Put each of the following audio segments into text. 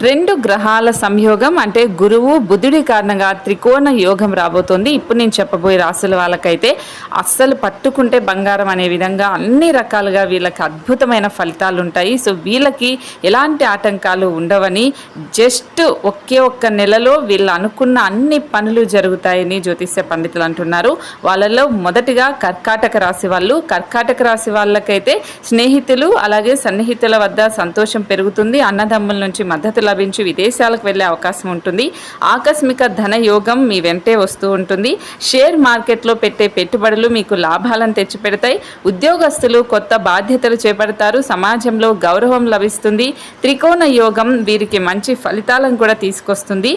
రెండు గ్రహాల సంయోగం అంటే గురువు బుధుడి కారణంగా త్రికోణ యోగం రాబోతోంది. ఇప్పుడు నేను చెప్పబోయే రాశుల వాళ్ళకైతే అస్సలు పట్టుకుంటే బంగారం అనే విధంగా అన్ని రకాలుగా వీళ్ళకి అద్భుతమైన ఫలితాలు ఉంటాయి. సో వీళ్ళకి ఎలాంటి ఆటంకాలు ఉండవని, జస్ట్ ఒక్క నెలలో వీళ్ళు అనుకున్న అన్ని పనులు జరుగుతాయని జ్యోతిష్య పండితులు అంటున్నారు. వాళ్ళలో మొదటిగా కర్కాటక రాశి వాళ్ళు. కర్కాటక రాశి వాళ్ళకైతే స్నేహితులు అలాగే సన్నిహితుల వద్ద సంతోషం పెరుగుతుంది. అన్నదమ్ముల నుంచి మద్దతు లభించి విదేశాలకు వెళ్ళే అవకాశం ఉంటుంది. ఆకస్మిక ధన యోగం మీ వెంటే వస్తూ ఉంటుంది. షేర్ మార్కెట్లో పెట్టే పెట్టుబడులు మీకు లాభాలను తెచ్చిపెడతాయి. ఉద్యోగస్తులు కొత్త బాధ్యతలు చేపడతారు. సమాజంలో గౌరవం లభిస్తుంది. త్రికోణ యోగం వీరికి మంచి ఫలితాలను కూడా తీసుకొస్తుంది.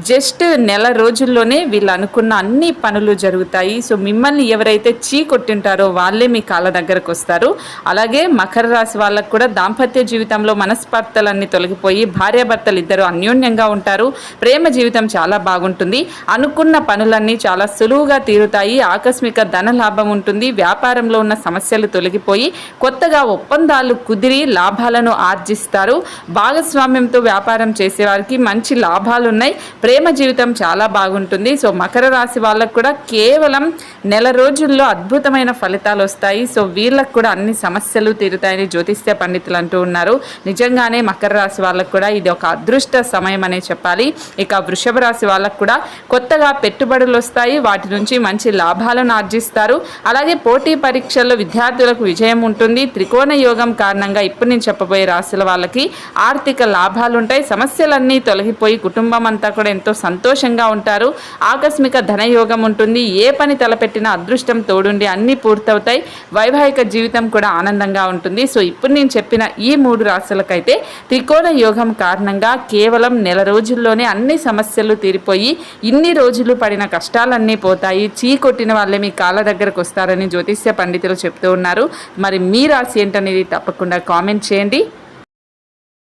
జస్ట్ నెల రోజుల్లోనే వీళ్ళు అనుకున్న అన్ని పనులు జరుగుతాయి. సో మిమ్మల్ని ఎవరైతే కొట్టింటారో వాళ్ళే మీ కాళ్ళ దగ్గరకు వస్తారు. అలాగే మకర రాశి వాళ్ళకు కూడా దాంపత్య జీవితంలో మనస్పర్ధలన్నీ తొలగిపోయి భార్యాభర్తలు ఇద్దరు అన్యోన్యంగా ఉంటారు. ప్రేమ జీవితం చాలా బాగుంటుంది. అనుకున్న పనులన్నీ చాలా సులువుగా తీరుతాయి. ఆకస్మిక ధన లాభం ఉంటుంది. వ్యాపారంలో ఉన్న సమస్యలు తొలగిపోయి కొత్తగా ఒప్పందాలు కుదిరి లాభాలను ఆర్జిస్తారు. భాగస్వామ్యంతో వ్యాపారం చేసేవారికి మంచి లాభాలు ఉన్నాయి. ప్రేమ జీవితం చాలా బాగుంటుంది. సో మకర రాశి వాళ్ళకు కూడా కేవలం నెల రోజుల్లో అద్భుతమైన ఫలితాలు వస్తాయి. సో వీళ్ళకు కూడా అన్ని సమస్యలు తీరుతాయని జ్యోతిష్య పండితులు అంటూ ఉన్నారు. నిజంగానే మకర రాశి వాళ్ళకు కూడా ఇది ఒక అదృష్ట సమయం అనే చెప్పాలి. ఇక వృషభ రాశి వాళ్ళకు కూడా కొత్తగా పెట్టుబడులు వస్తాయి. వాటి నుంచి మంచి లాభాలను ఆర్జిస్తారు. అలాగే పోటీ పరీక్షల్లో విద్యార్థులకు విజయం ఉంటుంది. త్రికోణ యోగం కారణంగా ఇప్పుడు నేను చెప్పబోయే రాశుల వాళ్ళకి ఆర్థిక లాభాలు ఉంటాయి. సమస్యలన్నీ తొలగిపోయి కుటుంబం అంతా కూడా ఎంతో సంతోషంగా ఉంటారు. ఆకస్మిక ధనయోగం ఉంటుంది. ఏ పని తలపెట్టినా అదృష్టం తోడుండి అన్నీ పూర్తవుతాయి. వైవాహిక జీవితం కూడా ఆనందంగా ఉంటుంది. సో ఇప్పుడు నేను చెప్పిన ఈ 3 రాశులకైతే త్రికోణ యోగం కారణంగా కేవలం నెల రోజుల్లోనే అన్ని సమస్యలు తీరిపోయి ఇన్ని రోజులు పడిన కష్టాలన్నీ పోతాయి. కొట్టిన వాళ్ళే మీ కాళ్ళ దగ్గరకు వస్తారని జ్యోతిష్య పండితులు చెప్తూ ఉన్నారు. మరి మీ రాశి ఏంటనేది తప్పకుండా కామెంట్ చేయండి.